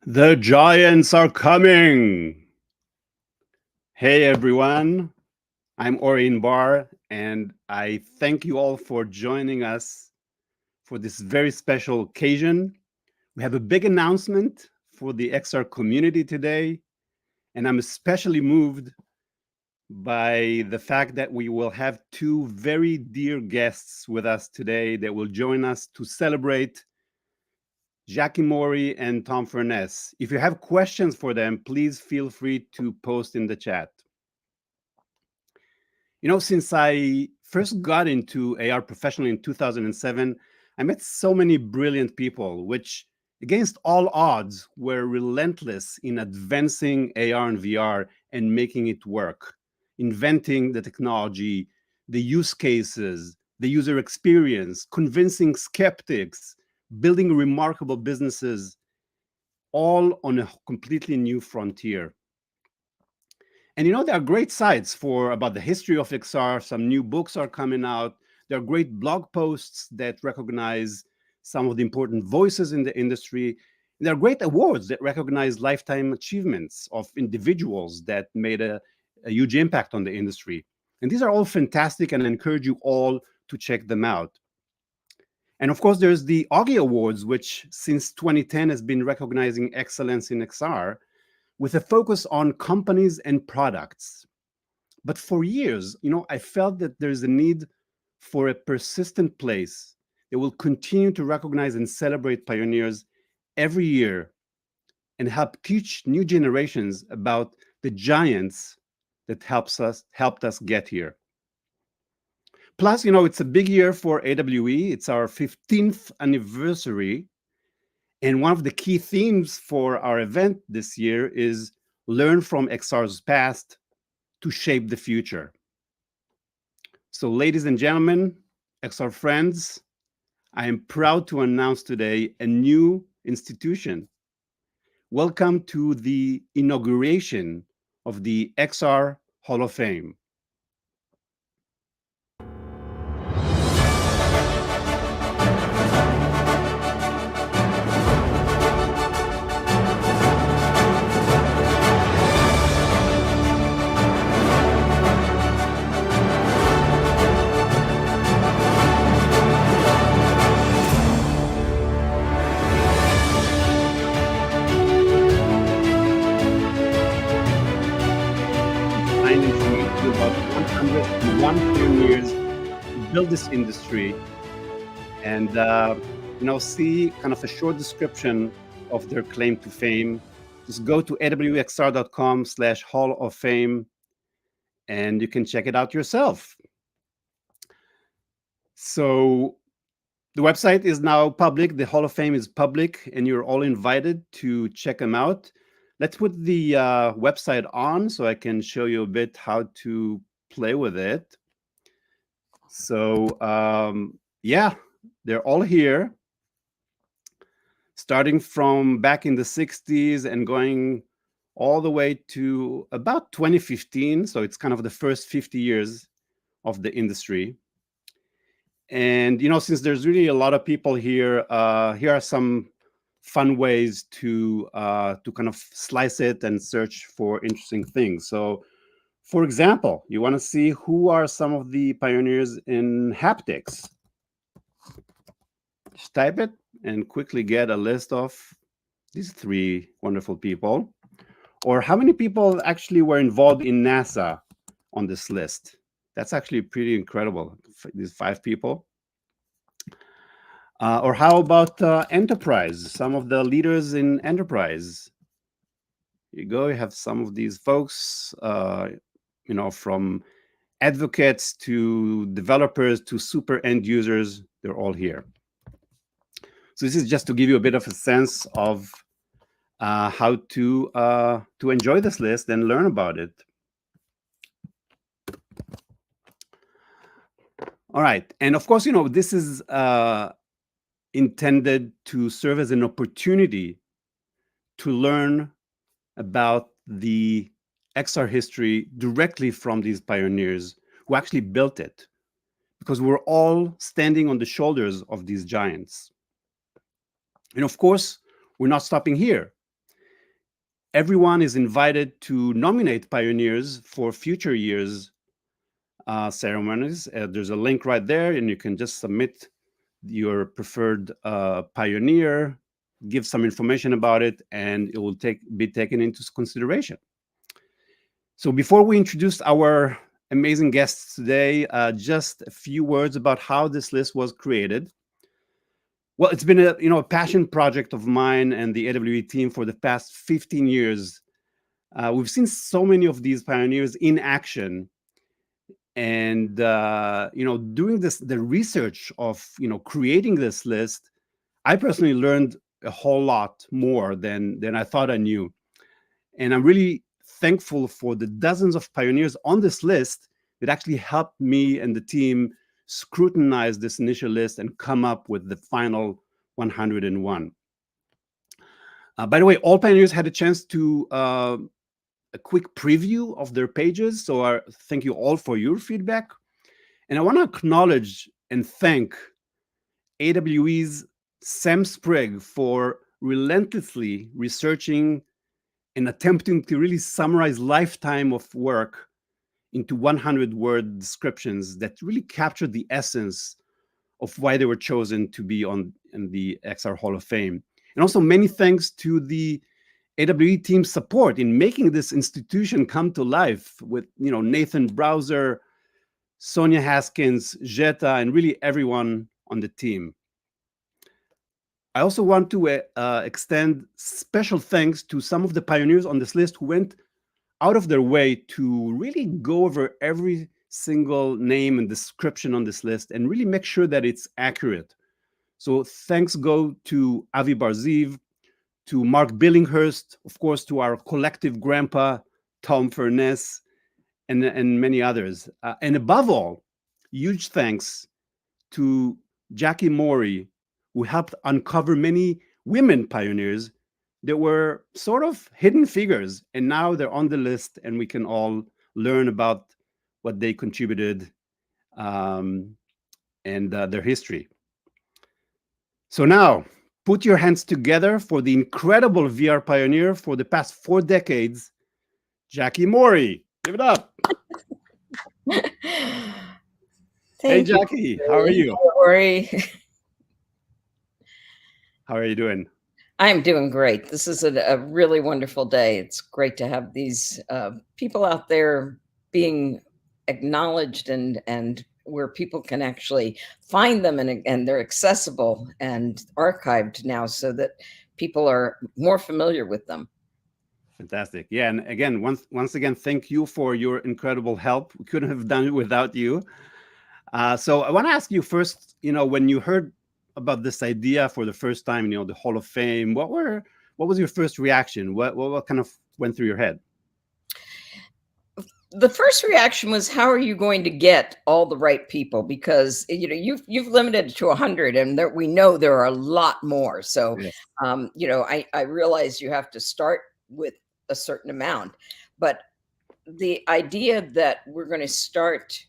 The giants are coming. Hey everyone, I'm Orion Barr, and I thank you all for joining us for this very special occasion. We have a big announcement for the XR community today, and I'm especially moved by the fact that we will have two very dear guests with us today that will join us to celebrate Jackie Mori and Tom Furness. If you have questions for them, please feel free to post in the chat. Since I first got into AR professionally in 2007, I met so many brilliant people, which, against all odds, were relentless in advancing AR and VR and making it work, inventing the technology, the use cases, the user experience, convincing skeptics, building remarkable businesses, all on a completely new frontier. And there are great sites for about the history of XR. Some new books are coming out. There are great blog posts that recognize some of the important voices in the industry. There are great awards that recognize lifetime achievements of individuals that made a huge impact on the industry. And these are all fantastic, and I encourage you all to check them out. And of course, there's the Augie Awards, which since 2010 has been recognizing excellence in XR with a focus on companies and products. But for years, I felt that there's a need for a persistent place that will continue to recognize and celebrate pioneers every year and help teach new generations about the giants that helped us get here. Plus, it's a big year for AWE. It's our 15th anniversary. And one of the key themes for our event this year is learn from XR's past to shape the future. So, ladies and gentlemen, XR friends, I am proud to announce today a new institution. Welcome to the inauguration of the XR Hall of Fame. About 101 pioneers who built this industry, and see kind of a short description of their claim to fame. Just go to awxr.com/Hall of Fame, and you can check it out yourself. So the website is now public. The Hall of Fame is public, and you're all invited to check them out. Let's put the website on so I can show you a bit how to play with it. So yeah, they're all here, starting from back in the 60s and going all the way to about 2015. So it's kind of the first 50 years of the industry. And, since there's really a lot of people here, here are some fun ways to kind of slice it and search for interesting things. So, for example, you want to see who are some of the pioneers in haptics. Just type it and quickly get a list of these three wonderful people. Or how many people actually were involved in NASA on this list? That's actually pretty incredible, these 5 people. Or how about enterprise? Some of the leaders in enterprise. Here you go. You have some of these folks, from advocates to developers to super end users. They're all here. So this is just to give you a bit of a sense of how to enjoy this list and learn about it. All right, and of course, this is intended to serve as an opportunity to learn about the XR history directly from these pioneers who actually built it, because we're all standing on the shoulders of these giants. And of course, we're not stopping here. Everyone is invited to nominate pioneers for future years ceremonies. There's a link right there, and you can just submit your preferred pioneer, give some information about it, and it will be taken into consideration. So before we introduce our amazing guests today, just a few words about how this list was created. Well, it's been a passion project of mine and the AWE team for the past 15 years. We've seen so many of these pioneers in action, and doing the research of creating this list, I personally learned a whole lot more than I thought I knew. And I'm really thankful for the dozens of pioneers on this list that actually helped me and the team scrutinize this initial list and come up with the final 101. By the way, all pioneers had a chance to a quick preview of their pages. So thank you all for your feedback. And I want to acknowledge and thank AWE's Sam Sprague for relentlessly researching and attempting to really summarize lifetime of work into 100-word descriptions that really captured the essence of why they were chosen to be in the XR Hall of Fame. And also many thanks to the AWE team's support in making this institution come to life with Nathan Browser, Sonia Haskins, Jetta, and really everyone on the team. I also want to extend special thanks to some of the pioneers on this list who went out of their way to really go over every single name and description on this list and really make sure that it's accurate. So thanks go to Avi Barziv, to Mark Billinghurst, of course, to our collective grandpa, Tom Furness, and many others. And above all, huge thanks to Jackie Morey, who helped uncover many women pioneers that were sort of hidden figures. And now they're on the list, and we can all learn about what they contributed and their history. So now, put your hands together for the incredible VR pioneer for the past 4 decades, Jackie Morey. Give it up. Hey, Jackie, how are you? How are you doing? I'm doing great. This is a really wonderful day. It's great to have these people out there being acknowledged and where people can actually find them and they're accessible and archived now so that people are more familiar with them. Fantastic. Yeah, and again, once again, thank you for your incredible help. We couldn't have done it without you. So I want to ask you first, when you heard about this idea for the first time, the Hall of Fame, what was your first reaction? What kind of went through your head? The first reaction was, how are you going to get all the right people? Because you've limited it to 100, and we know there are a lot more. So Yes. I realize you have to start with a certain amount, but the idea that we're going to start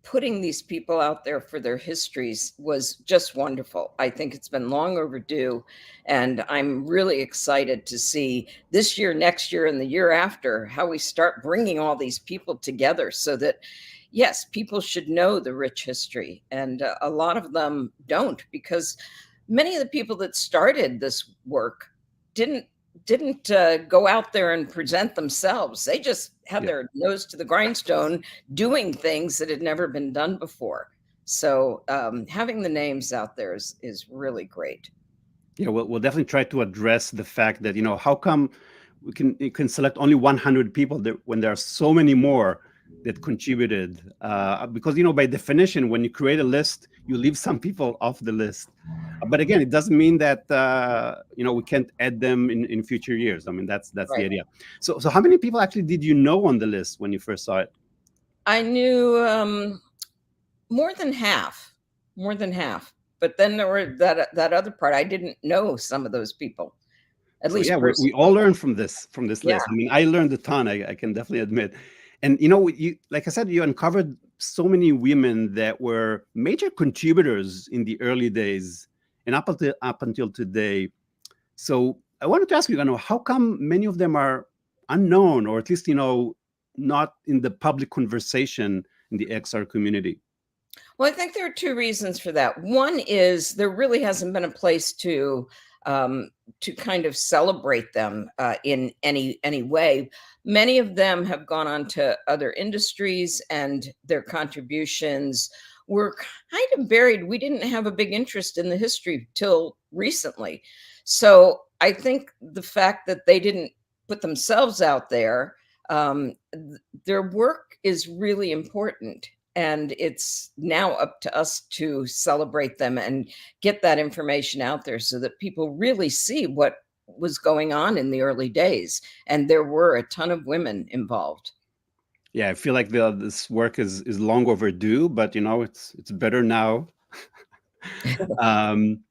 putting these people out there for their histories was just wonderful. I think it's been long overdue, and I'm really excited to see this year, next year, and the year after how we start bringing all these people together so that, yes, people should know the rich history, and a lot of them don't, because many of the people that started this work didn't go out there and present themselves. They just had their nose to the grindstone doing things that had never been done before. So having the names out there is really great. Yeah, we'll definitely try to address the fact that, how come you can select only 100 people when there are so many more that contributed? Because, by definition, when you create a list, you leave some people off the list. But again, it doesn't mean that we can't add them in future years. I mean, that's right. The idea. So how many people actually did you know on the list when you first saw it? I knew more than half. But then there were that other part. I didn't know some of those people. At least we all learn from this list. I mean, I learned a ton. I can definitely admit. And you, like I said, you uncovered so many women that were major contributors in the early days and up until today. So I wanted to ask you, how come many of them are unknown, or at least, not in the public conversation in the XR community? Well, I think there are two reasons for that. One is there really hasn't been a place um, to kind of celebrate them in any way. Many of them have gone on to other industries, and their contributions were kind of buried. We didn't have a big interest in the history till recently, so I think the fact that they didn't put themselves out there, their work is really important, and it's now up to us to celebrate them and get that information out there so that people really see what was going on in the early days. And there were a ton of women involved. Yeah, I feel like this work is long overdue, but it's better now. um,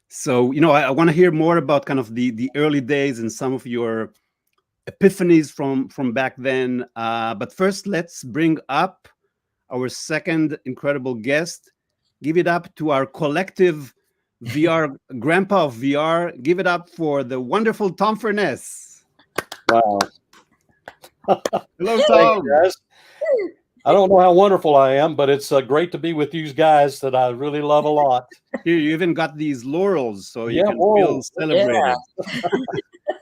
so I want to hear more about kind of the early days and some of your epiphanies from back then. But first, let's bring up our second incredible guest. Give it up to our collective VR grandpa of VR. Give it up for the wonderful Tom Furness. Wow. Hello, Thank Tom. you, guys. I don't know how wonderful I am, but it's great to be with you guys that I really love a lot. Here, you even got these laurels, so you Yeah, can whoa. feel celebrated.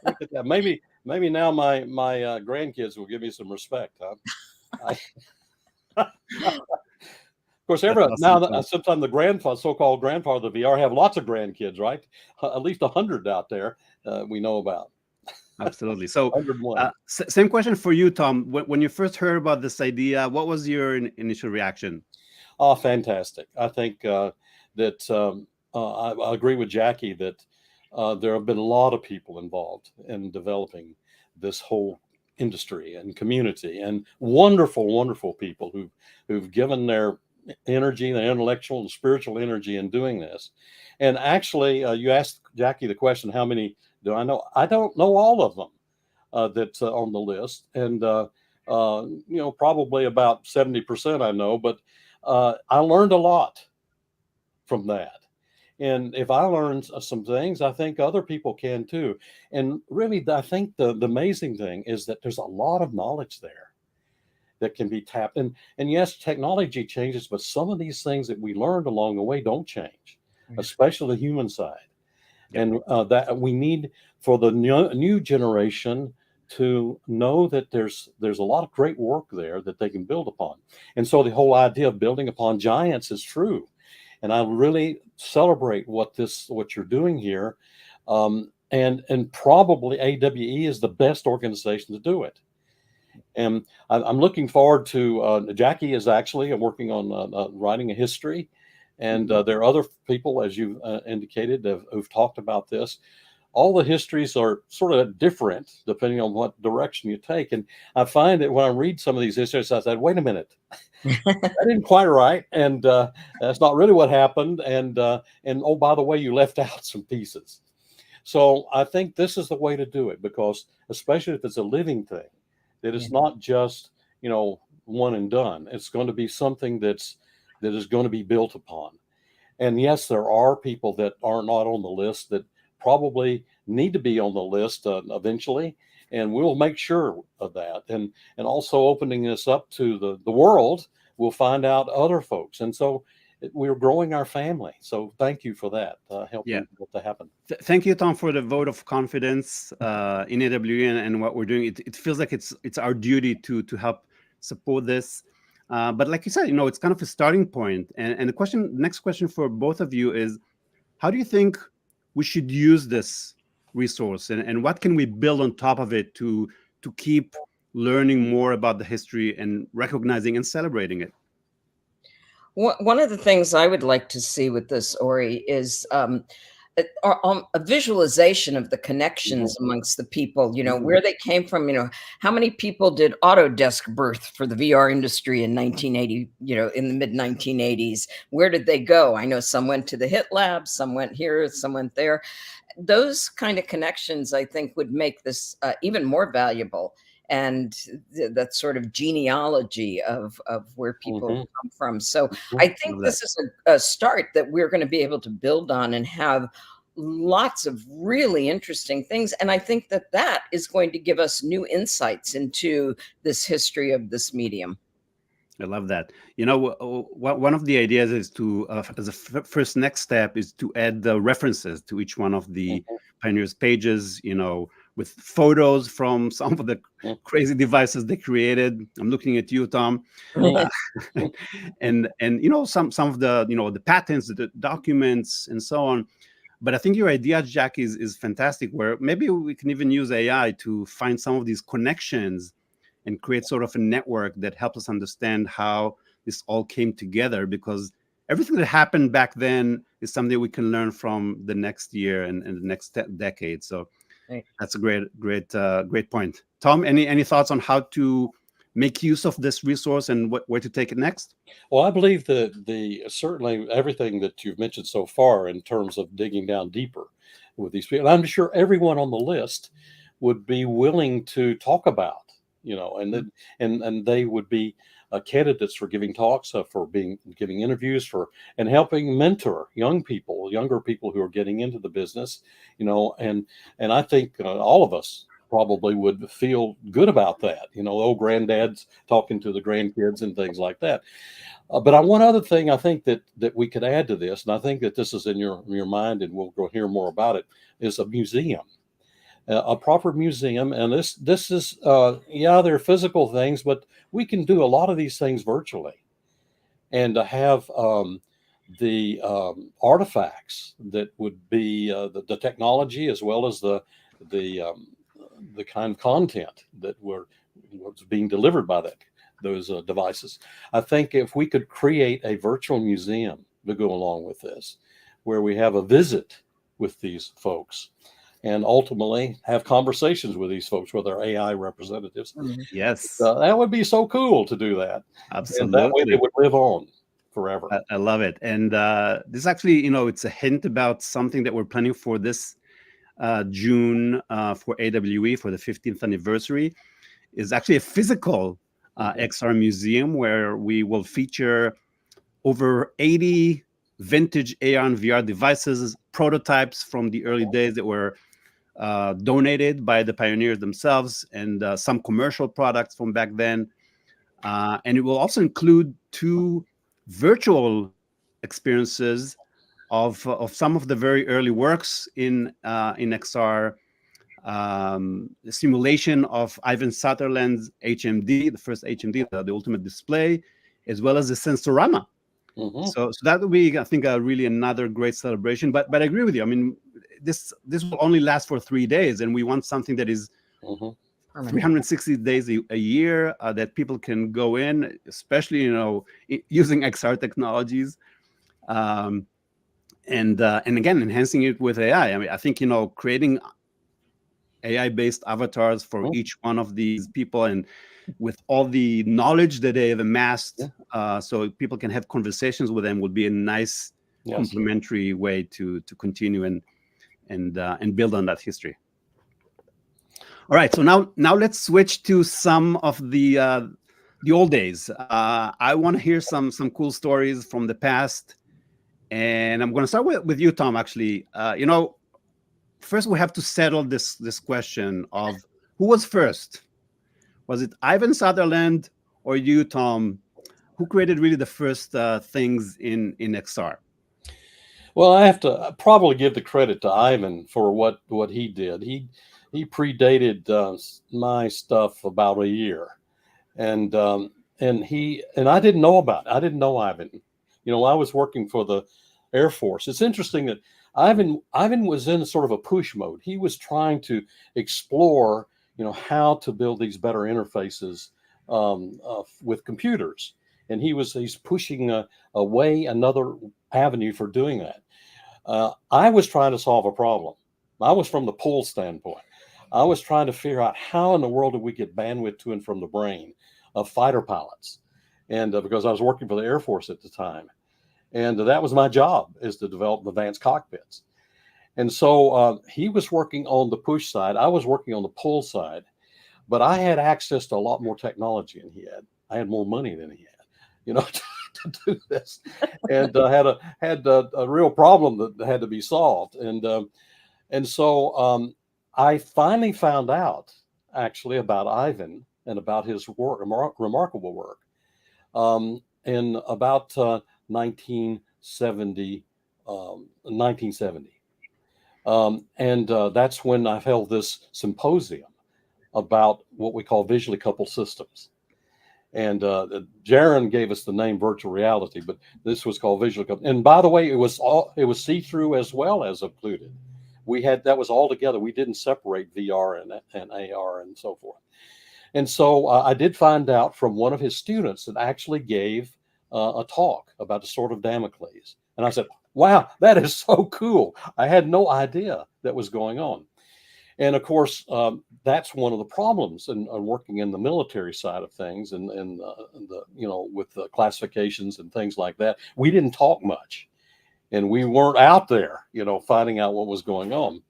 Look at that. Maybe now my grandkids will give me some respect, huh? Of course, That's awesome, now Tom. sometimes the so-called grandfather of VR have lots of grandkids, right? At least 100 out there we know about. Absolutely. So, 101. same question for you, Tom. When you first heard about this idea, what was your initial reaction? Oh, fantastic. I think that I agree with Jackie that there have been a lot of people involved in developing this whole industry and community, and wonderful, wonderful people who've given their energy, their intellectual and spiritual energy in doing this. And actually, you asked Jackie the question, how many do I know? I don't know all of them that's on the list. And, probably about 70% I know, but I learned a lot from that. And if I learned some things, I think other people can too. And really, I think the amazing thing is that there's a lot of knowledge there that can be tapped. And yes, technology changes, but some of these things that we learned along the way don't change, especially the human side. Yep. And that we need for the new generation to know that there's a lot of great work there that they can build upon. And so the whole idea of building upon giants is true. And I really celebrate what you're doing here. And probably AWE is the best organization to do it. And I'm looking forward to Jackie is actually working on writing a history. And there are other people, as you indicated, who've talked about this. All the histories are sort of different depending on what direction you take. And I find that when I read some of these histories, I said, wait a minute, that didn't quite right. And that's not really what happened. And oh, by the way, you left out some pieces. So I think this is the way to do it, because especially if it's a living thing, that it's not just, one and done. It's going to be something that is going to be built upon. And yes, there are people that are not on the list that probably need to be on the list eventually, and we'll make sure of that. And also opening this up to the world, we'll find out other folks. And so we're growing our family. So thank you for that, helping to happen. Thank you, Tom, for the vote of confidence in AWE and what we're doing. It feels like it's our duty to help support this. But like you said, it's kind of a starting point. And the next question for both of you is, how do you think we should use this resource, and what can we build on top of it to keep learning more about the history and recognizing and celebrating it? One of the things I would like to see with this, Ori, is a visualization of the connections amongst the people, where they came from, how many people did Autodesk birth for the VR industry in 1980, in the mid 1980s? Where did they go? I know some went to the HIT lab, some went here, some went there. Those kind of connections, I think, would make this even more valuable. And that sort of genealogy of where people come from. So I think this is a start that we're going to be able to build on and have lots of really interesting things. And I think that that is going to give us new insights into this history of this medium. I love that. You know, one of the ideas is to, as a first next step, is to add the references to each one of the Mhm. pioneers' pages. You know, with photos from some of the Mhm. crazy devices they created. I'm looking at you, Tom, uh, and you know some of the the patents, the documents, and so on. But I think your idea, Jack, is fantastic. Where maybe we can even use AI to find some of these connections and create sort of a network that helps us understand how this all came together. Because everything that happened back then is something we can learn from the next year and the next decade. So Right. that's a great point. Tom, any thoughts on how to make use of this resource and where to take it next? Well, I believe that the certainly everything that you've mentioned so far in terms of digging down deeper with these people, I'm sure everyone on the list would be willing to talk about, and then and they would be candidates for giving talks, for giving interviews, for and helping mentor younger people who are getting into the business, and I think all of us probably would feel good about that, old granddads talking to the grandkids and things like that. But one other thing I think that we could add to this, and I think that this is in your mind, and we'll go hear more about it, is a museum, a proper museum. And this is yeah, they're physical things, but we can do a lot of these things virtually, and to have the artifacts that would be the technology as well as the um, the kind of content that was being delivered by those devices. I think if we could create a virtual museum to go along with this, where we have a visit with these folks and ultimately have conversations with these folks, with our AI representatives, Mhm. Yes, that would be so cool to do that. And that way they absolutely. would live on forever. I love it. And this actually, it's a hint about something that we're planning for this June for AWE for the 15th anniversary. Is actually a physical Mhm. XR museum where we will feature over 80 vintage AR and VR devices, prototypes from the early days that were donated by the pioneers themselves, and some commercial products from back then. And it will also include two virtual experiences of some of the very early works in XR, the simulation of Ivan Sutherland's HMD, the first HMD, the ultimate display, as well as the Sensorama. Mhm. So that will be, I think, really another great celebration. But I agree with you. I mean, this will only last for 3 days, and we want something that is Mhm. Permanent. 360 days a year, that people can go in, especially using XR technologies. Um, and again, enhancing it with AI. I mean, I think creating AI-based avatars for Mhm. each one of these people, and with all the knowledge that they have Yeah. amassed, so people can have conversations with them, would be a nice Yes. complementary way to continue and build on that history. All right, so now let's switch to some of the old days. I want to hear some cool stories from the past, and I'm going to start with you, Tom. Actually, first we have to settle this question of who was first. Was it Ivan Sutherland or you, Tom, who created really the first things in XR? Well, I have to probably give the credit to Ivan for what he did. He predated my stuff about a year, and I didn't know about it. I didn't know Ivan. I was working for the Air Force. It's interesting that Ivan was in sort of a push mode. He was trying to explore, how to build these better interfaces with computers, and he's pushing away another avenue for doing that. I was trying to solve a problem. I was from the pull standpoint. I was trying to figure out how in the world did we get bandwidth to and from the brain of fighter pilots, and because I was working for the Air Force at the time, and that was my job, is to develop advanced cockpits. And so he was working on the push side. I was working on the pull side, but I had access to a lot more technology than he had. I had more money than he had, you know. to do this, and had a real problem that had to be solved. And so I finally found out actually about Ivan and about his work, remarkable work, in about 1970. 1970. And that's when I held this symposium about what we call visually coupled systems. And Jaron gave us the name virtual reality, but this was called visually coupled. And by the way, it was see-through as well as occluded. We had that was all together. We didn't separate VR and AR and so forth. And so I did find out from one of his students that actually gave a talk about the sword of Damocles. And I said, wow, that is so cool. I had no idea that was going on. And of course, that's one of the problems in working in the military side of things and the, with the classifications and things like that. We didn't talk much and we weren't out there, finding out what was going on.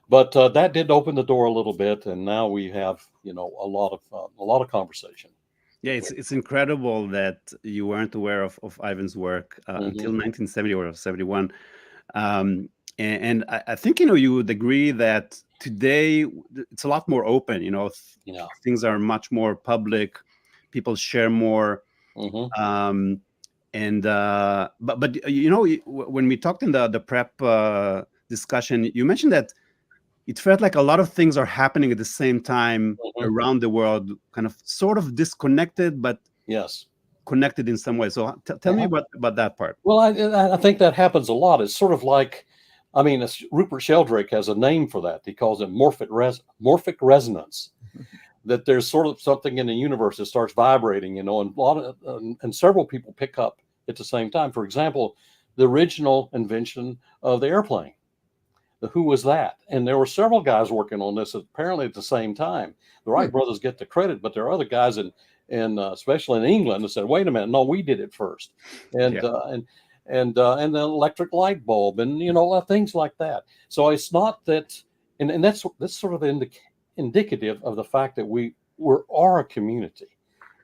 But that did open the door a little bit. And now we have, a lot of conversation. Yeah, it's incredible that you weren't aware of Ivan's work until 1970 or 71. And I think, you would agree that today it's a lot more open, things are much more public, people share more. And but when we talked in the prep discussion, you mentioned that it felt like a lot of things are happening at the same time around the world, kind of sort of disconnected, but yes, connected in some way. So tell me about that part. Well, I think that happens a lot. It's sort of like, Rupert Sheldrake has a name for that. He calls it morphic resonance. That there's sort of something in the universe that starts vibrating, and a lot of and several people pick up at the same time. For example, the original invention of the airplane. Who was that? And there were several guys working on this apparently at the same time. The Wright brothers get the credit, but there are other guys especially in England that said, "Wait a minute, no, we did it first." And the electric light bulb, and things like that. So it's not that, and that's sort of indicative of the fact that we are a community,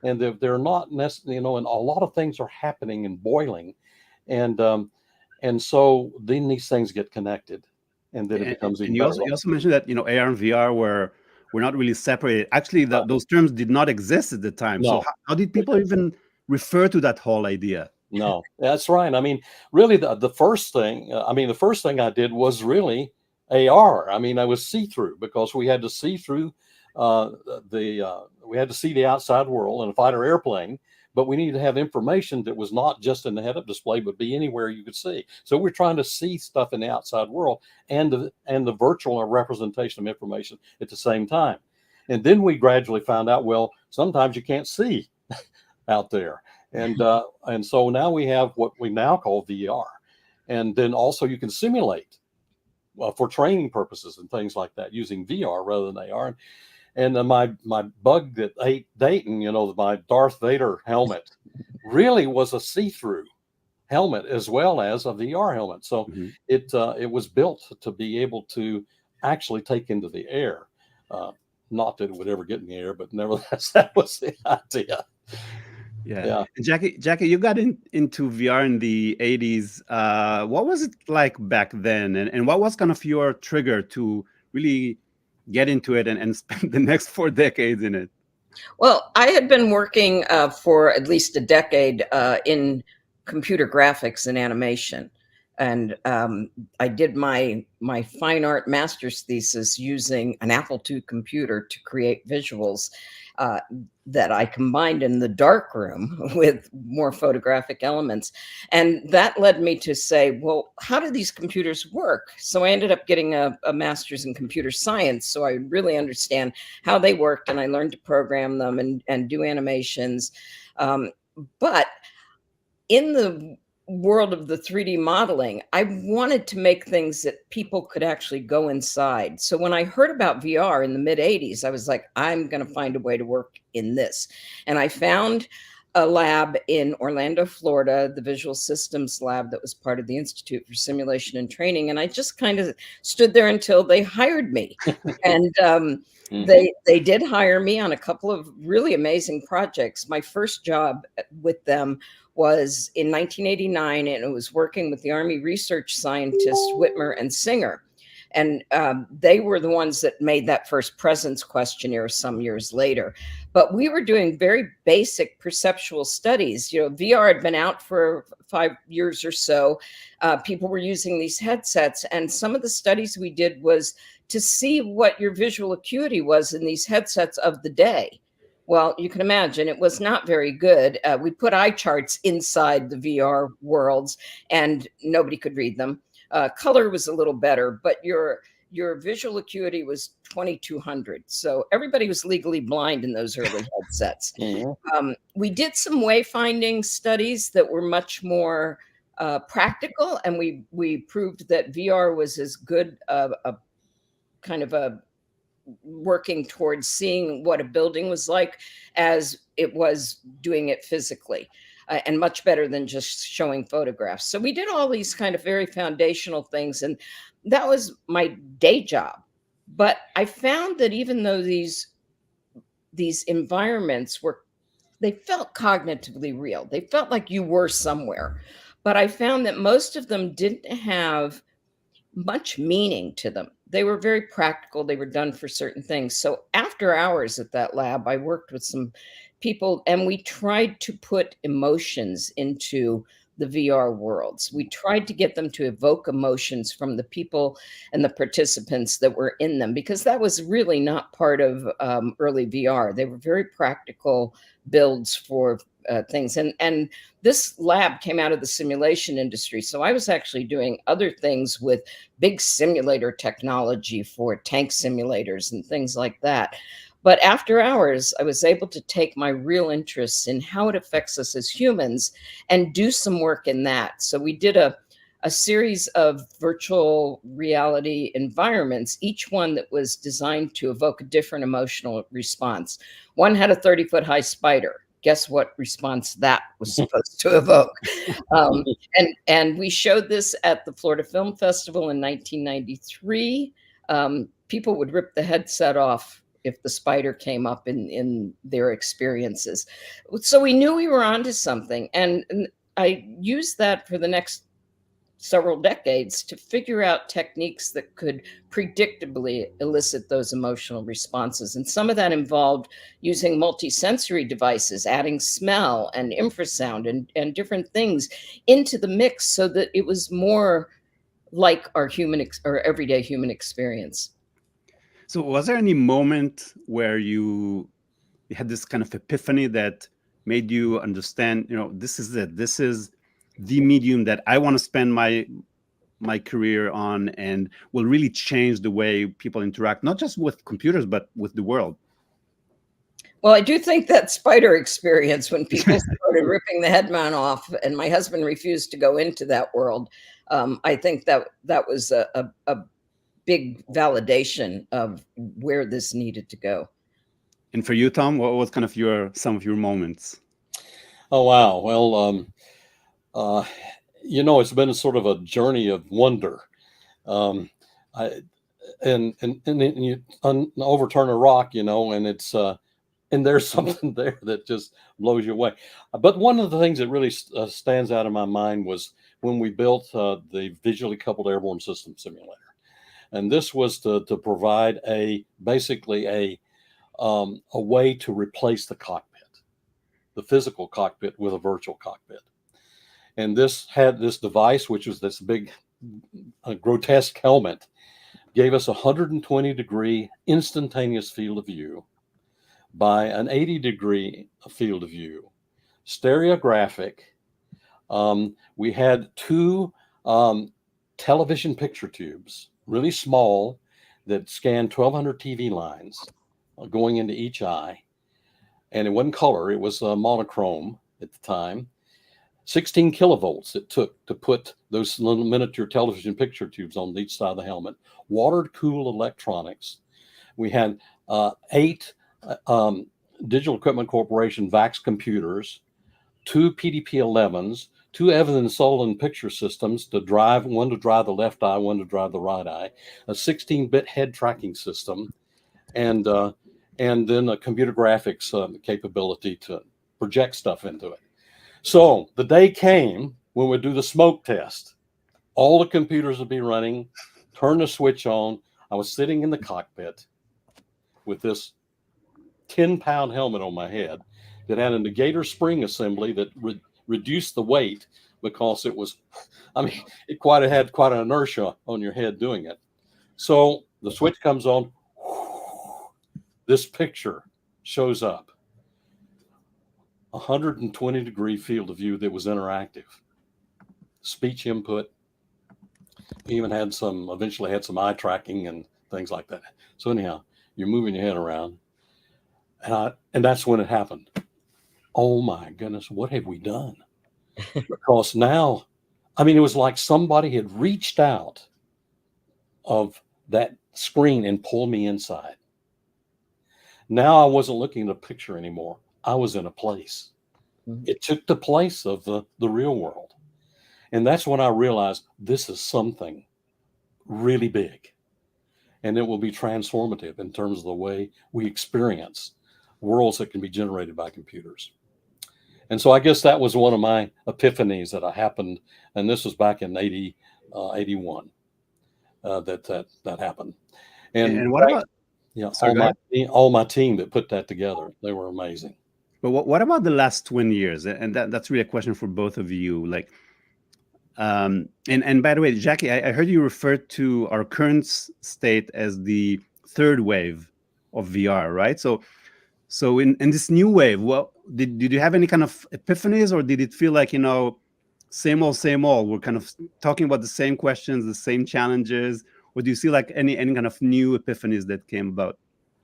and they're not necessarily, and a lot of things are happening and boiling, and so then these things get connected. And then it becomes even better. You also mentioned that AR and VR were not really separated. Actually, those terms did not exist at the time. No. So how did people even refer to that whole idea? No, that's right. Really, the first thing I did was really AR. I was see-through, because we had to see through we had to see the outside world in a fighter airplane. But we needed to have information that was not just in the head-up display, but be anywhere you could see. So we're trying to see stuff in the outside world and the virtual representation of information at the same time. And then we gradually found out, well, sometimes you can't see out there. And so now we have what we now call VR. And then also you can simulate for training purposes and things like that using VR rather than AR. And my bug that ate Dayton, my Darth Vader helmet, really was a see-through helmet as well as a VR helmet. So it was built to be able to actually take into the air. Not that it would ever get in the air, but nevertheless, that was the idea. Yeah. Jackie, you got into VR in the 80s. What was it like back then? And what was kind of your trigger to really get into it and spend the next 4 decades in it? Well, I had been working for at least a decade in computer graphics and animation. And I did my fine art master's thesis using an Apple II computer to create visuals that I combined in the darkroom with more photographic elements. And that led me to say, well, how do these computers work? So I ended up getting a master's in computer science. So I really understand how they worked, and I learned to program them and do animations. But in the world of the 3D modeling, I wanted to make things that people could actually go inside. So when I heard about VR in the mid 80s, I was like, I'm going to find a way to work in this. And I found a lab in Orlando, Florida, the Visual Systems Lab that was part of the Institute for Simulation and Training. And I just kind of stood there until they hired me. And they did hire me on a couple of really amazing projects. My first job with them was in 1989, and it was working with the Army research scientists Whitmer and Singer. And they were the ones that made that first presence questionnaire some years later. But we were doing very basic perceptual studies. You know, VR had been out for 5 years or so. People were using these headsets. And some of the studies we did was to see what your visual acuity was in these headsets of the day. Well, you can imagine it was not very good. We put eye charts inside the VR worlds and nobody could read them. Color was a little better, but your visual acuity was 2200. So everybody was legally blind in those early headsets. We did some wayfinding studies that were much more practical, and we proved that VR was as good a kind of a working towards seeing what a building was like as it was doing it physically, and much better than just showing photographs. So we did all these kind of very foundational things, and that was my day job. But I found that even though these environments they felt cognitively real, they felt like you were somewhere, but I found that most of them didn't have much meaning to them. They were very practical. They were done for certain things. So after hours at that lab, I worked with some people and we tried to put emotions into the VR worlds. We tried to get them to evoke emotions from the people and the participants that were in them, because that was really not part of early VR. They were very practical builds for things. And this lab came out of the simulation industry. So I was actually doing other things with big simulator technology for tank simulators and things like that. But after hours, I was able to take my real interests in how it affects us as humans and do some work in that. So we did a series of virtual reality environments, each one that was designed to evoke a different emotional response. One had a 30-foot high spider. Guess what response that was supposed to evoke? And we showed this at the Florida Film Festival in 1993. People would rip the headset off if the spider came up in their experiences. So we knew we were onto something. And I used that for the next several decades to figure out techniques that could predictably elicit those emotional responses. And some of that involved using multisensory devices, adding smell and infrasound and different things into the mix so that it was more like our everyday human experience. So was there any moment where you had this kind of epiphany that made you understand, this is it, this is the medium that I want to spend my career on and will really change the way people interact, not just with computers, but with the world? Well, I do think that spider experience, when people started ripping the head mount off and my husband refused to go into that world, I think that was a big validation of where this needed to go. And for you, Tom, what was kind of some of your moments? Oh, wow. Well, it's been a sort of a journey of wonder. And you overturn a rock, and it's and there's something there that just blows you away. But one of the things that really stands out in my mind was when we built the visually coupled airborne system simulator, and this was to provide basically a way to replace the cockpit, the physical cockpit, with a virtual cockpit. And this had this device, which was this big, grotesque helmet, gave us a 120-degree instantaneous field of view by an 80-degree field of view, stereographic. We had two television picture tubes, really small, that scanned 1,200 TV lines going into each eye. And it wasn't color, it was monochrome at the time. 16 kilovolts it took to put those little miniature television picture tubes on each side of the helmet. Water cooled electronics. We had 8 Digital Equipment Corporation VAX computers, 2 PDP-11s, 2 Evans Sullivan picture systems to drive, one to drive the left eye, one to drive the right eye, a 16-bit head tracking system, and then a computer graphics capability to project stuff into it. So the day came when we do the smoke test. All the computers would be running, turn the switch on. I was sitting in the cockpit with this 10-pound helmet on my head that had a negator spring assembly that reduced the weight because it was, I mean, it had quite an inertia on your head doing it. So the switch comes on. This picture shows up. 120-degree field of view that was interactive. Speech input. Even eventually had some eye tracking and things like that. So anyhow, you're moving your head around. And that's when it happened. Oh my goodness, what have we done? Because now, I mean, it was like somebody had reached out of that screen and pulled me inside. Now I wasn't looking at a picture anymore. I was in a place. It took the place of the real world. And that's when I realized this is something really big. And it will be transformative in terms of the way we experience worlds that can be generated by computers. And so I guess that was one of my epiphanies that happened. And this was back in 81 that happened. And what about all my team that put that together, they were amazing. But what about the last 20 years? And that's really a question for both of you. Like, and by the way, Jackie, I heard you refer to our current state as the third wave of VR, right? So in this new wave, well, did you have any kind of epiphanies, or did it feel like, same old, same old? We're kind of talking about the same questions, the same challenges, or do you see like any kind of new epiphanies that came about?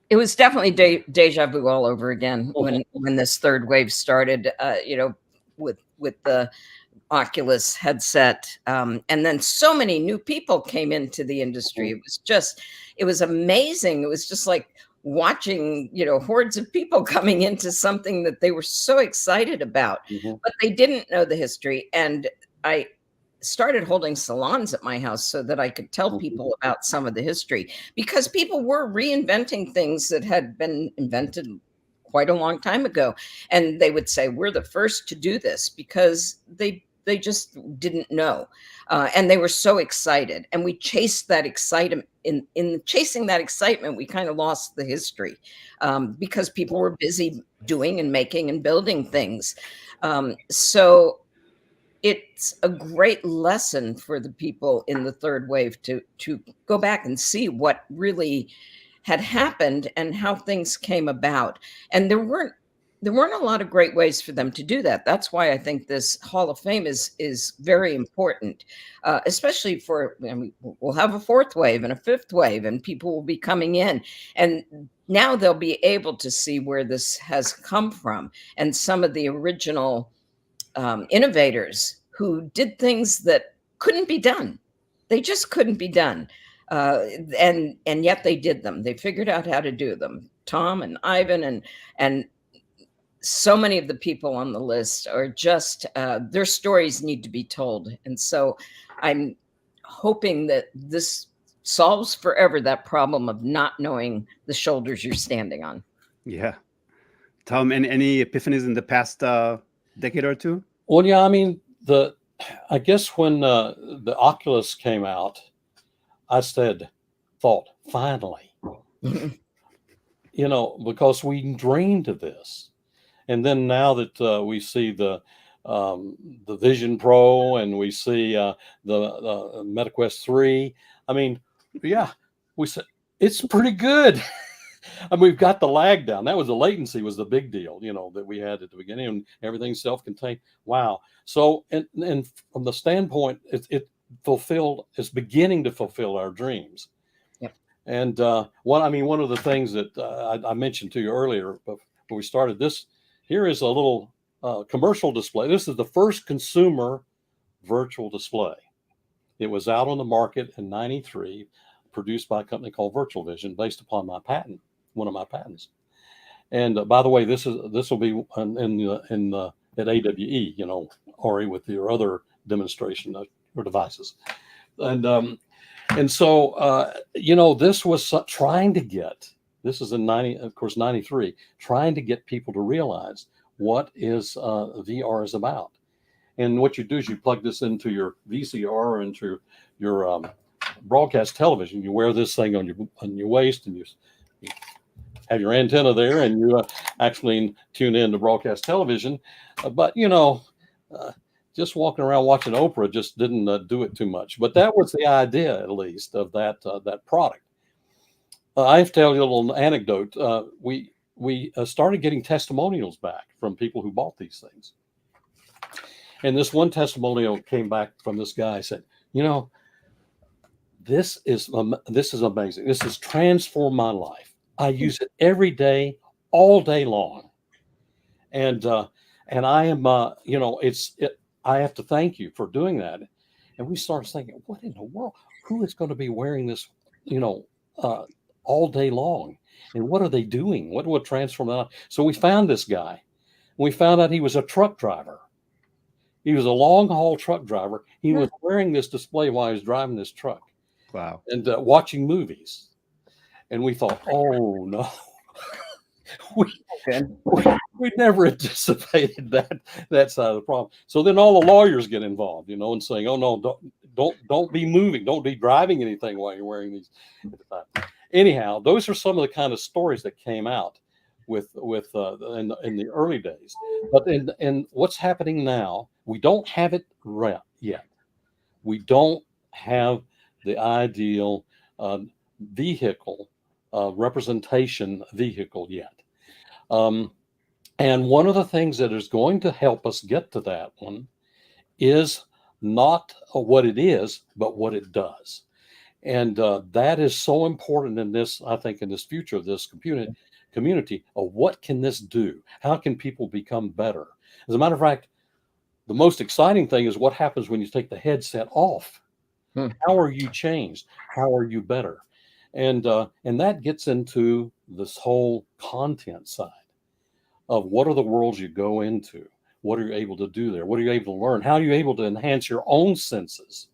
It was definitely deja vu all over again when this third wave started. With the Oculus headset, and then so many new people came into the industry. It was amazing. It was just like watching, hordes of people coming into something that they were so excited about, but they didn't know the history. And I started holding salons at my house so that I could tell people about some of the history, because people were reinventing things that had been invented quite a long time ago. And they would say, we're the first to do this, because they just didn't know. And they were so excited. And we chased that excitement. In chasing that excitement, we kind of lost the history, because people were busy doing and making and building things. So it's a great lesson for the people in the third wave to go back and see what really had happened and how things came about. And there weren't a lot of great ways for them to do that. That's why I think this Hall of Fame is very important, especially we'll have a fourth wave and a fifth wave, and people will be coming in, and now they'll be able to see where this has come from, and some of the original innovators who did things that couldn't be done. They just couldn't be done. And yet they did them. They figured out how to do them. Tom and Ivan and so many of the people on the list are just, their stories need to be told. And so I'm hoping that this solves forever that problem of not knowing the shoulders you're standing on. Yeah. Tom, any epiphanies in the past decade or two? Well, yeah, I mean, I guess when the Oculus came out, I thought, finally, because we dreamed of this. And then now that we see the Vision Pro and we see the MetaQuest 3, I mean, yeah, we said it's pretty good. I mean, we've got the lag down. That was the latency was the big deal, that we had at the beginning, and everything's self-contained. Wow. So, and from the standpoint, it's beginning to fulfill our dreams. Yep. And one of the things that I mentioned to you earlier before we started this, here is a little commercial display. This is the first consumer virtual display. It was out on the market in '93, produced by a company called Virtual Vision, based upon my patent, one of my patents. And by the way, this will be at AWE, Ari, with your other demonstration or devices, and so this was trying to get. This is in '93, trying to get people to realize what is VR is about. And what you do is you plug this into your VCR or into your broadcast television. You wear this thing on your waist, and you have your antenna there, and you actually tune in to broadcast television. But uh, just walking around watching Oprah just didn't do it too much. But that was the idea, at least, of that product. I have to tell you a little anecdote. We started getting testimonials back from people who bought these things. And this one testimonial came back from this guy. Said, this is amazing. This has transformed my life. I use it every day, all day long, and I am I have to thank you for doing that. And we started thinking, what in the world? Who is going to be wearing this, you know, uh, all day long? And what are they doing? What would transform that? So we found this guy. We found out he was a truck driver. He was a long haul truck driver. He was wearing this display while he was driving this truck Wow. and watching movies. And we thought, oh no, we, we never anticipated that side of the problem. So then all the lawyers get involved, and saying, oh no, don't be moving, don't be driving anything while you're wearing these at the time. Anyhow, those are some of the kind of stories that came out with in the early days. But in what's happening now, we don't have it yet. We don't have the ideal vehicle representation vehicle yet. And one of the things that is going to help us get to that one is not what it is, but what it does. And that is so important in this, I think, in this future of this community of what can this do? How can people become better? As a matter of fact, the most exciting thing is what happens when you take the headset off. How are you changed? How are you better? And that gets into this whole content side of what are the worlds you go into? What are you able to do there? What are you able to learn? How are you able to enhance your own senses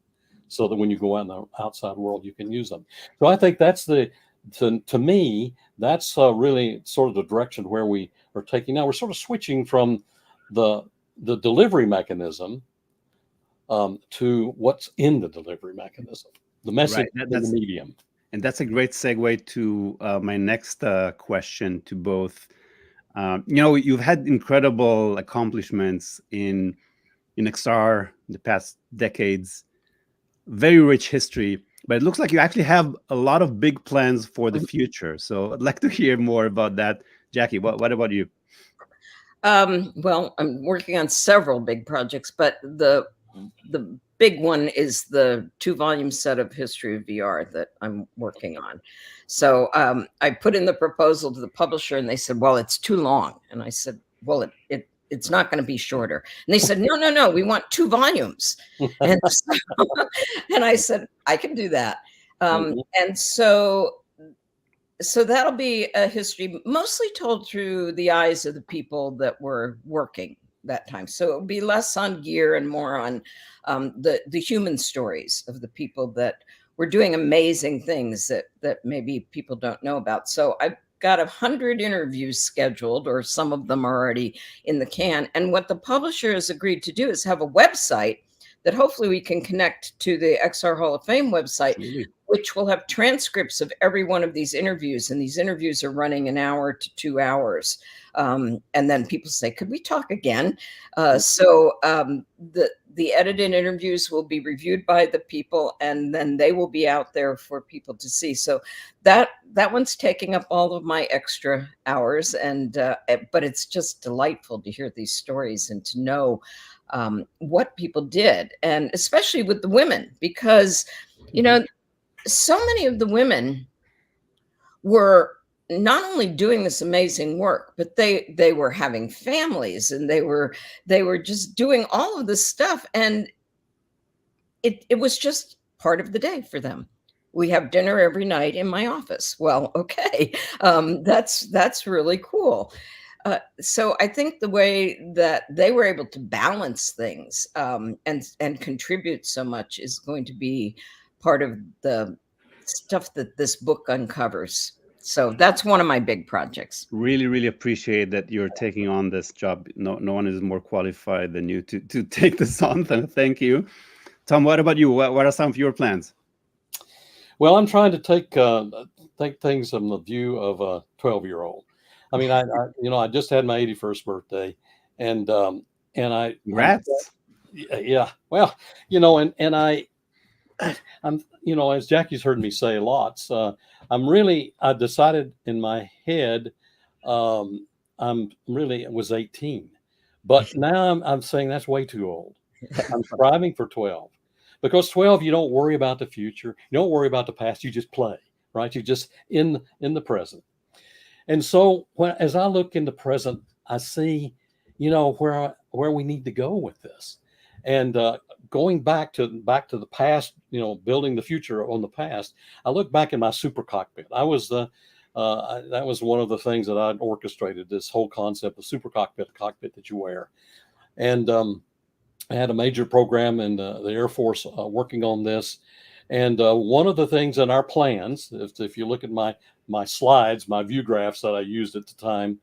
so that when you go out in the outside world, you can use them? So I think that's to me, that's really sort of the direction where we are taking now. We're sort of switching from the delivery mechanism to what's in the delivery mechanism, the message in the medium. And that's a great segue to my next question to both. You've had incredible accomplishments in XR the past decades, very rich history, but it looks like you actually have a lot of big plans for the future. So I'd like to hear more about that. Jackie, what about you? Well, I'm working on several big projects, but the big one is the 2-volume set of History of VR that I'm working on. So I put in the proposal to the publisher, and they said, well, it's too long. And I said, well, it's not going to be shorter. And they said, no, we want 2 volumes. And and I said, I can do that. And so that'll be a history mostly told through the eyes of the people that were working that time. So it'll be less on gear and more on the human stories of the people that were doing amazing things that maybe people don't know about. So I've got 100 interviews scheduled, or some of them are already in the can. And what the publisher has agreed to do is have a website that hopefully we can connect to the XR Hall of Fame website, which will have transcripts of every one of these interviews. And these interviews are running 1 hour to 2 hours. And then people say, could we talk again? So the edited interviews will be reviewed by the people, and then they will be out there for people to see. So that one's taking up all of my extra hours. And but it's just delightful to hear these stories and to know what people did, and especially with the women, because, so many of the women were not only doing this amazing work, but they were having families, and they were just doing all of this stuff. And it was just part of the day for them. We have dinner every night in my office. Well, okay. That's really cool. So I think the way that they were able to balance things and contribute so much is going to be part of the stuff that this book uncovers. So that's one of my big projects. Really, really appreciate that you're taking on this job. No one is more qualified than you to take this on. Thank you. Tom, what about you? What are some of your plans? Well, I'm trying to take things from the view of a 12-year-old. I mean, I just had my 81st birthday, and Congrats. yeah, well, as Jackie's heard me say lots, I decided in my head, was 18, but now I'm saying that's way too old. I'm striving for 12, because 12, you don't worry about the future, you don't worry about the past, you just play, right? You just in the present. And so as I look in the present, I see, where we need to go with this, and going back to the past, building the future on the past. I look back in my super cockpit. That was one of the things that I'd orchestrated, this whole concept of super cockpit, a cockpit that you wear, and I had a major program in the Air Force working on this. And one of the things in our plans, if you look at my slides, my view graphs that I used at the time,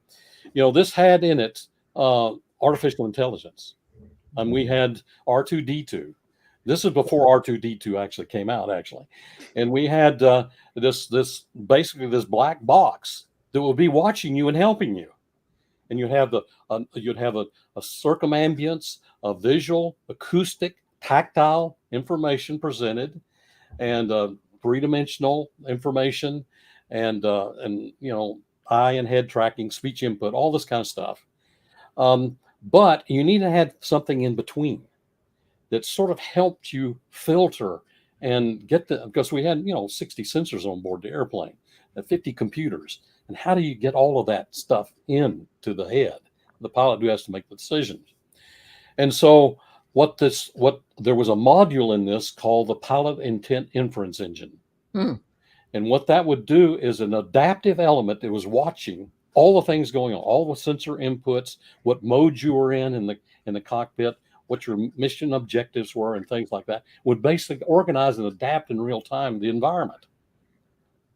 this had in it artificial intelligence. And we had R2D2. This is before R2D2 actually came out, actually. And we had this basically this black box that would be watching you and helping you. And you'd have a circumambience, a visual, acoustic, tactile information presented, and three-dimensional information, and eye and head tracking, speech input, all this kind of stuff. But you need to have something in between that sort of helped you filter and because we had 60 sensors on board the airplane, 50 computers. And how do you get all of that stuff into the head, the pilot who has to make the decisions? And so there was a module in this called the Pilot Intent Inference Engine. And what that would do is an adaptive element that was watching all the things going on, all the sensor inputs, what mode you were in the cockpit, what your mission objectives were, and things like that, would basically organize and adapt in real time the environment,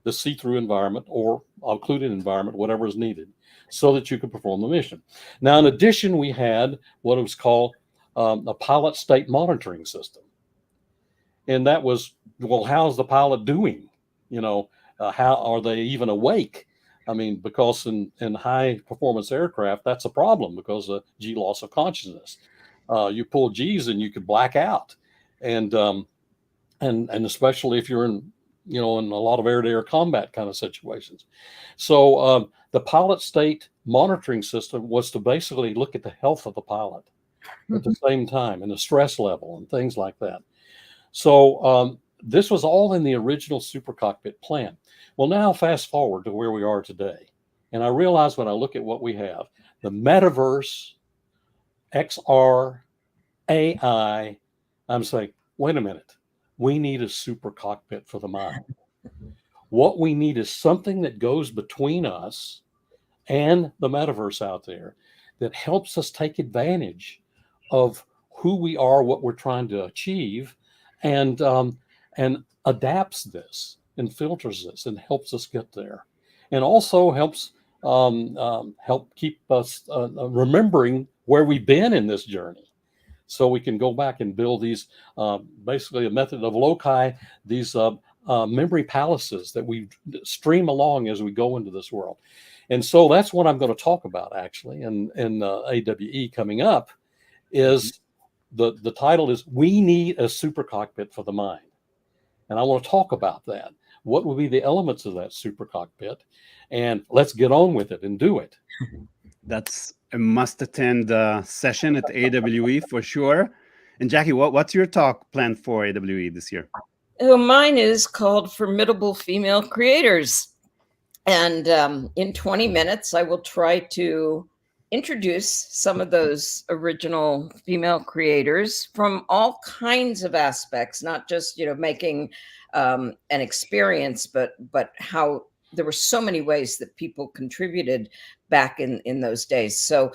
the see-through environment or occluded environment, whatever is needed, so that you could perform the mission. Now, in addition, we had what was called a pilot state monitoring system. And that was, well, how's the pilot doing? How are they even awake? I mean, because in high performance aircraft, that's a problem because of G loss of consciousness. You pull G's and you could black out. And especially if you're in a lot of air-to-air combat kind of situations. So the pilot state monitoring system was to basically look at the health of the pilot at the same time, and the stress level and things like that. So this was all in the original super cockpit plan. Well, now fast forward to where we are today. And I realize when I look at what we have, the metaverse, XR, AI, I'm saying, wait a minute, we need a super cockpit for the mind. What we need is something that goes between us and the metaverse out there that helps us take advantage of who we are, what we're trying to achieve, and adapts this and filters this and helps us get there, and also helps help keep us remembering where we've been in this journey, so we can go back and build these basically a method of loci, these memory palaces that we stream along as we go into this world. And so that's what I'm going to talk about actually in AWE coming up. Is the title is We Need a Super Cockpit for the Mind. And I want to talk about that. What will be the elements of that super cockpit? And let's get on with it and do it. That's a must-attend session at AWE for sure. And Jackie, what's your talk planned for AWE this year? Well, mine is called Formidable Female Creators. And in 20 minutes, I will try to introduce some of those original female creators from all kinds of aspects, not just, making an experience, but how there were so many ways that people contributed back in those days. So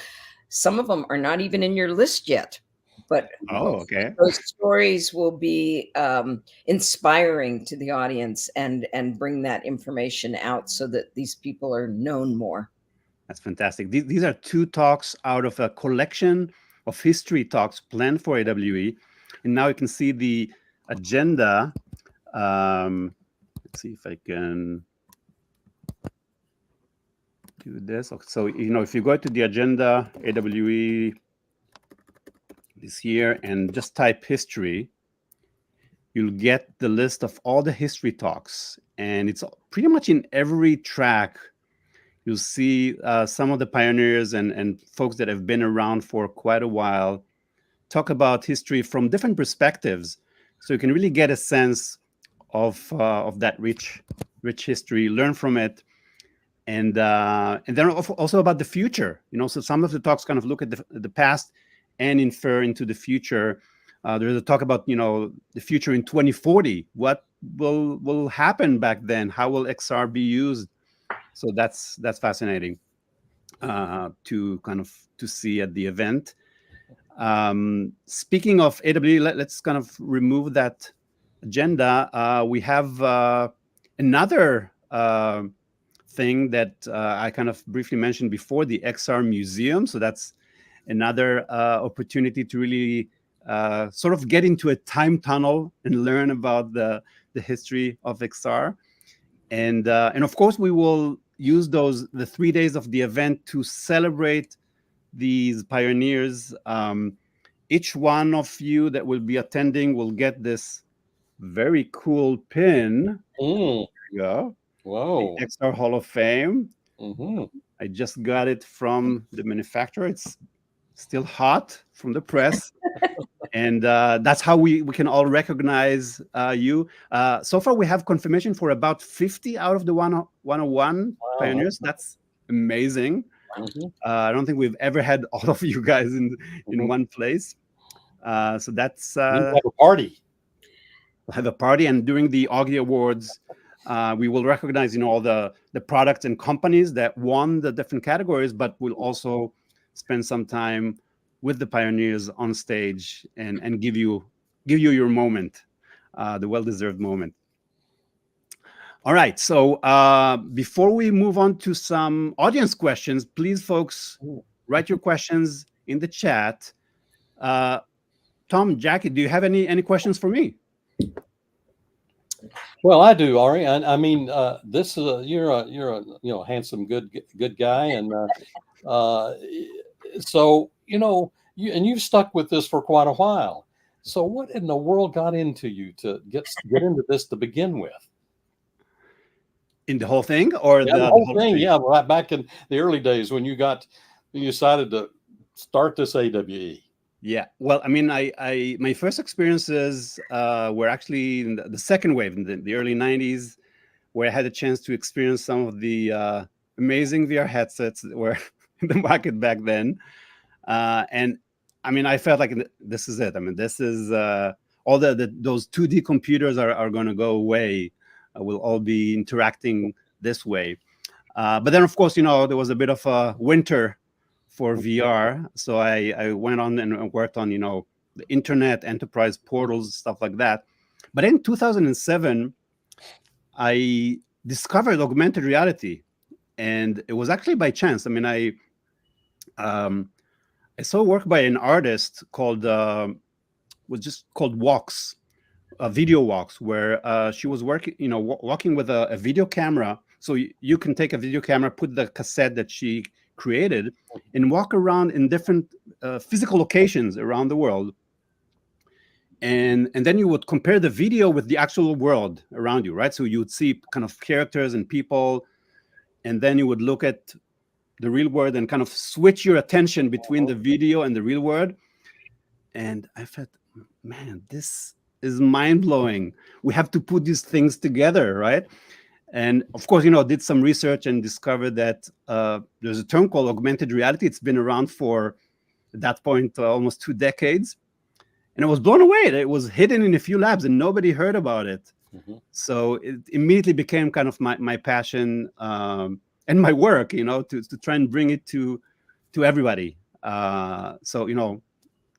some of them are not even in your list yet. but Oh, okay. those stories will be inspiring to the audience and bring that information out so that these people are known more. That's fantastic. These are two talks out of a collection of history talks planned for AWE. And now you can see the agenda. Let's see if I can do this. So, if you go to the agenda, AWE this year, and just type history, you'll get the list of all the history talks. And it's pretty much in every track. You'll see some of the pioneers and folks that have been around for quite a while talk about history from different perspectives. So you can really get a sense of that rich history, learn from it. And then also about the future, so some of the talks kind of look at the past and infer into the future. There's a talk about, the future in 2040. What will happen back then? How will XR be used? So that's fascinating to see at the event. Speaking of AWE, let's kind of remove that agenda. We have another thing that I kind of briefly mentioned before, the XR Museum. So that's another opportunity to really sort of get into a time tunnel and learn about the history of XR. And of course, we will use the 3 days of the event to celebrate these pioneers. Each one of you that will be attending will get this very cool pin. Mm. Yeah. Whoa. The XR Hall of Fame. Mm-hmm. I just got it from the manufacturer. It's still hot from the press. And that's how we can all recognize you. So far, we have confirmation for about 50 out of the 101 pioneers. That's amazing. Mm-hmm. I don't think we've ever had all of you guys in one place. So that's We have a party. We'll have a party, and during the Augie Awards, we will recognize all the products and companies that won the different categories, but we'll also spend some time with the pioneers on stage and give you your moment, the well-deserved moment. All right. So before we move on to some audience questions, please, folks, write your questions in the chat. Tom, Jackie, do you have any questions for me? Well, I do, Ari. I mean, this is you're a handsome, good guy, and so you've stuck with this for quite a while. So, what in the world got into you to get into this to begin with? In the whole thing, or the whole thing? Yeah, right back in the early days when you decided to start this AWE. Yeah, well, I mean, my first experiences were actually in the second wave in the early 90s, where I had a chance to experience some of the amazing VR headsets that were in the market back then. And I mean, I felt like this is it. I mean, this is all those 2D computers are going to go away. We'll all be interacting this way. But then, of course, there was a bit of a winter for VR. So I went on and worked on, the internet, enterprise portals, stuff like that. But in 2007, I discovered augmented reality. And it was actually by chance. I mean, I saw work by an artist called Walks, video walks, where she was working, walking with a video camera. So you can take a video camera, put the cassette that she created, and walk around in different physical locations around the world. And then you would compare the video with the actual world around you, right? So you would see kind of characters and people, and then you would look at the real world and kind of switch your attention between the video and the real world. And I thought, man, this is mind-blowing. We have to put these things together, right? And of course, did some research and discovered that there's a term called augmented reality. It's been around for, at that point, almost 2 decades. And I was blown away. It was hidden in a few labs and nobody heard about it. Mm-hmm. So it immediately became kind of my passion and my work, to try and bring it to everybody. So,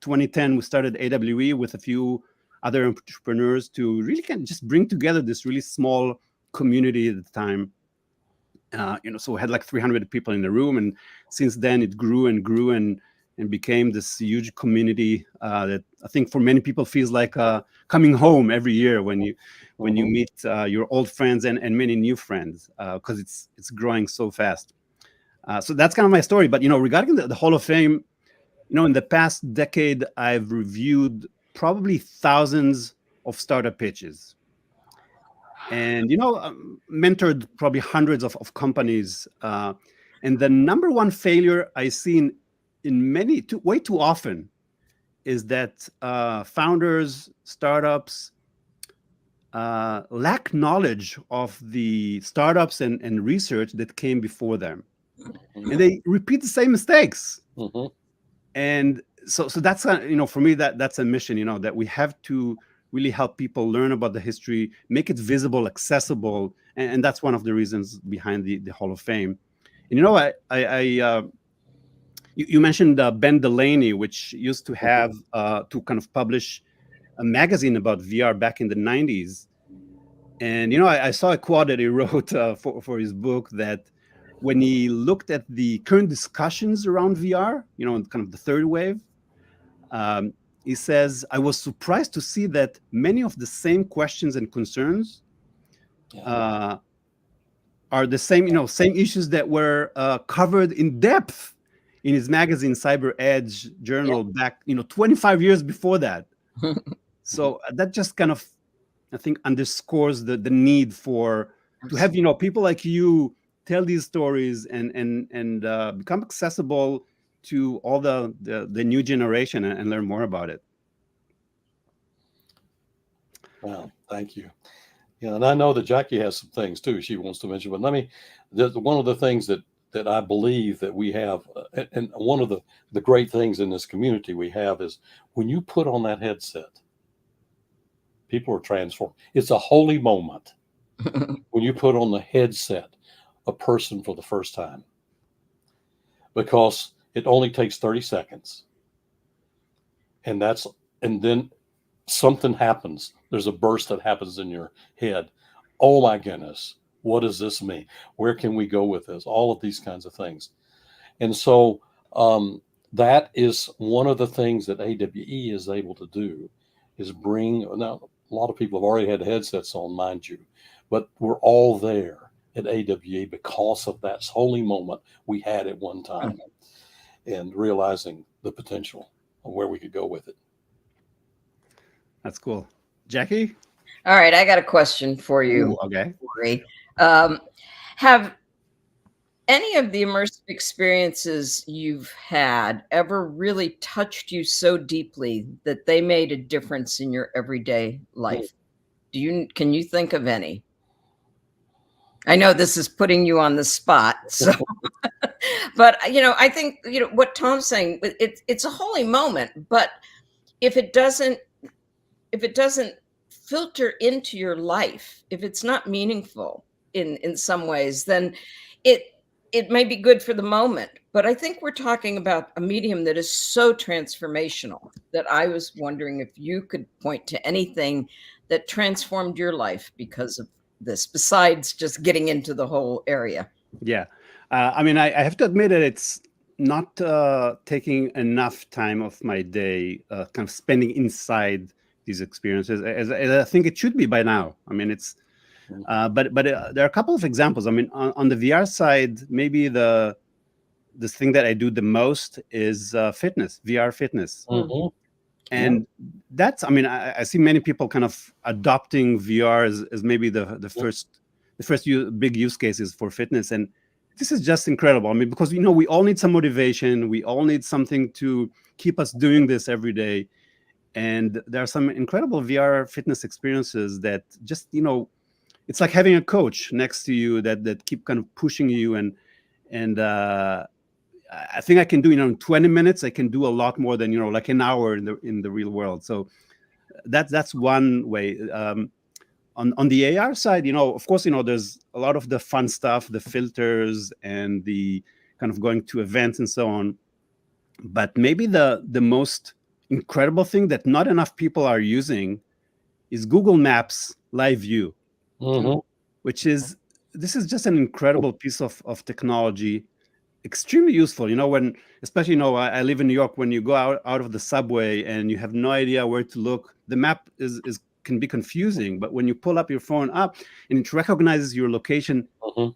2010, we started AWE with a few other entrepreneurs to really kind of just bring together this really small community at the time. So we had like 300 people in the room, and since then it grew and grew and became this huge community that I think for many people feels like coming home every year when you meet your old friends and many new friends, because it's growing so fast. So that's kind of my story. But regarding the Hall of Fame, in the past decade, I've reviewed probably thousands of startup pitches, and mentored probably hundreds of companies. And the number one failure I see in many way too often is that founders, startups lack knowledge of the startups and research that came before them, and they repeat the same mistakes. And so that's for me, that's a mission, that we have to really help people learn about the history, make it visible, accessible, and that's one of the reasons behind the Hall of Fame. And you mentioned Ben Delaney, which used to have to kind of publish a magazine about VR back in the 90s. And I saw a quote that he wrote for his book, that when he looked at the current discussions around VR, kind of the third wave, he says, I was surprised to see that many of the same questions and concerns are the same, same issues that were covered in depth in his magazine, Cyber Edge journal, back, 25 years before that. So that just kind of, I think, underscores the need to have, people like you tell these stories and become accessible to all the new generation and learn more about it. Well, thank you. Yeah, and I know that Jackie has some things too she wants to mention, but one of the things that I believe that we have, and one of the great things in this community we have, is when you put on that headset, people are transformed. It's a holy moment when you put on the headset a person for the first time, because it only takes 30 seconds. And then something happens. There's a burst that happens in your head. Oh my goodness, what does this mean? Where can we go with this? All of these kinds of things. And so that is one of the things that AWE is able to do, is bring, now a lot of people have already had headsets on, mind you, but we're all there at AWE because of that holy moment we had at one time, and realizing the potential of where we could go with it. That's cool. Jackie? All right, I got a question for you. Ooh, okay. Corey. Have any of the immersive experiences you've had ever really touched you so deeply that they made a difference in your everyday life? Can you think of any? I know this is putting you on the spot, so but I think what Tom's saying, it's a holy moment, but if it doesn't filter into your life, if it's not meaningful in some ways, then it may be good for the moment. But I think we're talking about a medium that is so transformational that I was wondering if you could point to anything that transformed your life because of this, besides just getting into the whole area. Yeah. I mean, I have to admit that it's not taking enough time of my day kind of spending inside these experiences as I think it should be by now. I mean, it's but there are a couple of examples. I mean, on the VR side, maybe the thing that I do the most is fitness, VR fitness. And that's, I mean, I see many people kind of adopting VR as maybe the first big use cases for fitness. And this is just incredible. I mean, because we all need some motivation. We all need something to keep us doing this every day. And there are some incredible VR fitness experiences that just, it's like having a coach next to you that keep kind of pushing you. And I think I can do, in 20 minutes, I can do a lot more than, like an hour in the real world. So that's one way. On the AR side, of course, there's a lot of the fun stuff, the filters and the kind of going to events and so on. But maybe the most incredible thing that not enough people are using is Google Maps Live View, Hmm. which is this is just an incredible piece of technology, extremely useful. When especially I live in New York. When you go out of the subway and you have no idea where to look, the map is can be confusing. But when you pull up your phone up and it recognizes your location, Hmm.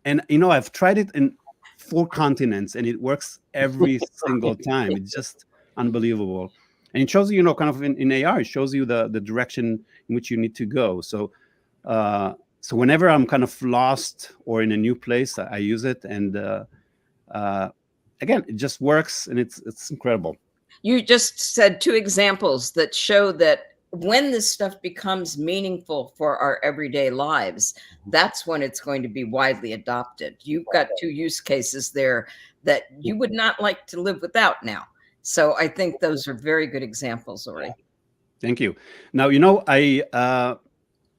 and I've tried it in 4 continents and it works every single time. It's just unbelievable. And it shows you, kind of in AR, it shows you the direction in which you need to go. Uh, so whenever I'm kind of lost or in a new place, I use it, and uh, again, it just works, and it's incredible. You just said two examples that show that when this stuff becomes meaningful for our everyday lives, that's when it's going to be widely adopted. You've got two use cases there that you would not like to live without now. So I think those are very good examples, Ori. Thank you. Now, I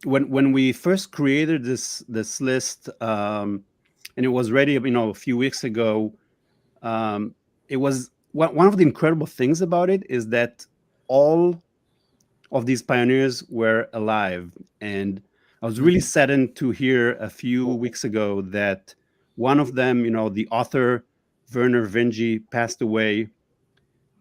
when we first created this list, and it was ready, a few weeks ago. It was one of the incredible things about it is that all of these pioneers were alive, and I was really saddened to hear a few weeks ago that one of them, the author Werner Vinge, passed away.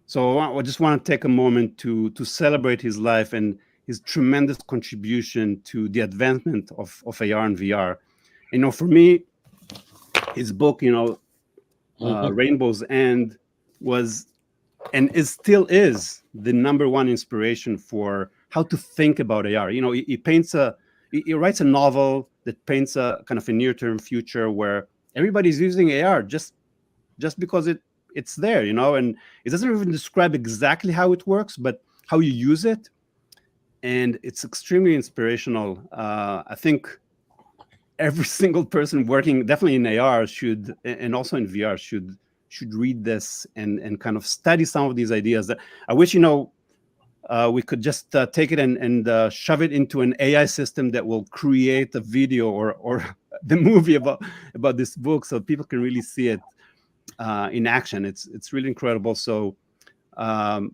So I just want to take a moment to celebrate his life and his tremendous contribution to the advancement of AR and VR. For me, his book, Hmm. Rainbow's End, was and it still is the number one inspiration for how to think about AR. He paints he writes a novel that paints a kind of a near-term future where everybody's using AR just because it's there, and it doesn't even describe exactly how it works, but how you use it, and it's extremely inspirational. I think every single person working definitely in AR should, and also in VR, should read this and kind of study some of these ideas. That I wish we could just take it and shove it into an AI system that will create a video or the movie about this book, so people can really see it in action. It's really incredible. So, um,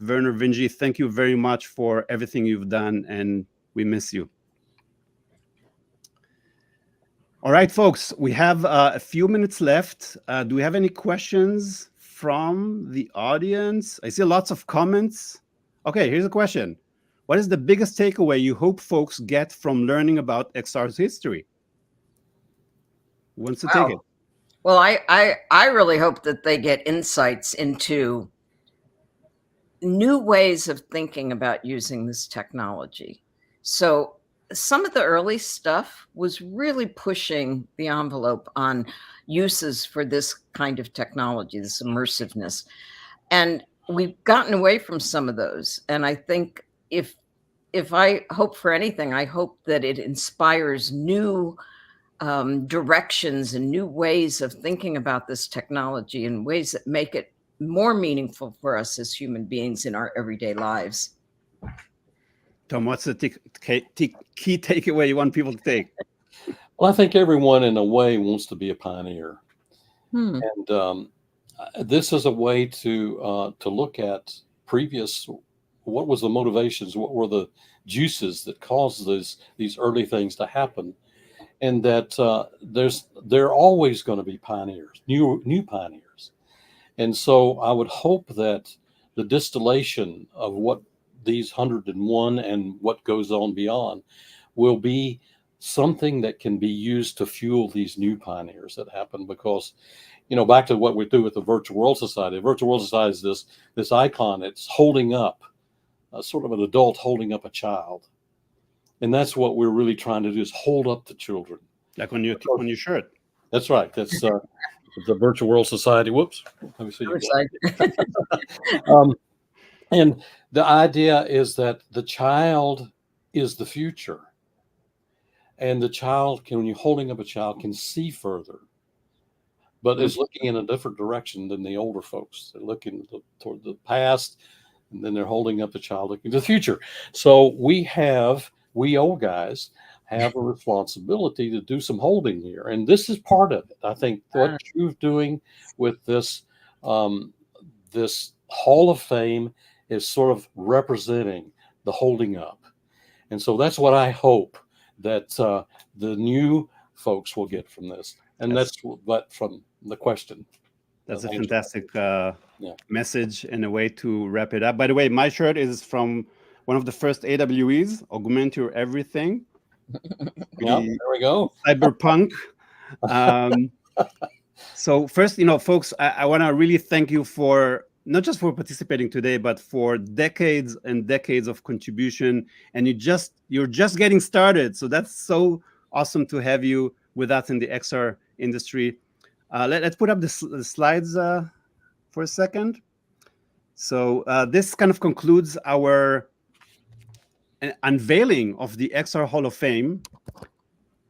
Werner Vinge, thank you very much for everything you've done, and we miss you. All right, folks, we have a few minutes left. Do we have any questions from the audience? I see lots of comments. Okay, here's a question. What is the biggest takeaway you hope folks get from learning about XR's history? Who wants to take Wow. it? Well, I really hope that they get insights into new ways of thinking about using this technology. So some of the early stuff was really pushing the envelope on uses for this kind of technology, this immersiveness. And we've gotten away from some of those. And I think if I hope for anything, I hope that it inspires new directions and new ways of thinking about this technology in ways that make it more meaningful for us as human beings in our everyday lives. Tom, what's the key takeaway you want people to take? Well, I think everyone in a way wants to be a pioneer. Hmm. And this is a way to look at previous. What was the motivations? What were the juices that caused these early things to happen? And that there are always going to be pioneers, new pioneers. And so I would hope that the distillation of what these 101 and what goes on beyond will be something that can be used to fuel these new pioneers that happen. Because back to what we do with the virtual world society. The virtual world society is this icon. It's holding up sort of an adult holding up a child, and that's what we're really trying to do, is hold up the children. Like on your shirt. That's right. That's the virtual world society. Whoops. Let me see. um, and the idea is that the child is the future, and the child when you're holding up a child, can see further, but is looking in a different direction than the older folks. They're looking toward the past, and then they're holding up the child looking to the future. So we old guys have a responsibility to do some holding here, and this is part of it. I think what you're doing with this Hall of Fame is sort of representing the holding up. And so that's what I hope that the new folks will get from this. And That's that's what from the question. that's a Angela. fantastic Yeah. message and a way to wrap it up. By the way, my shirt is from one of the first AWEs, Augment Your Everything, Yeah, the there we go. cyberpunk. Um, so first, folks, I want to really thank you for not just for participating today, but for decades and decades of contribution. And you're just getting started. So that's so awesome to have you with us in the XR industry. Let's put up the slides for a second. So this kind of concludes our unveiling of the XR Hall of Fame.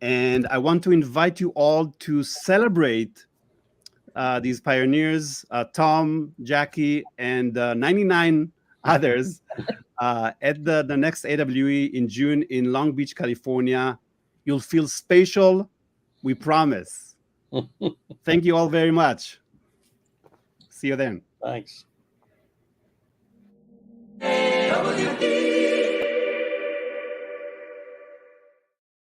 And I want to invite you all to celebrate these pioneers, Tom, Jackie, and 99 others at the next AWE in June in Long Beach, California. You'll feel spatial, we promise. Thank you all very much. See you then. Thanks. AWE.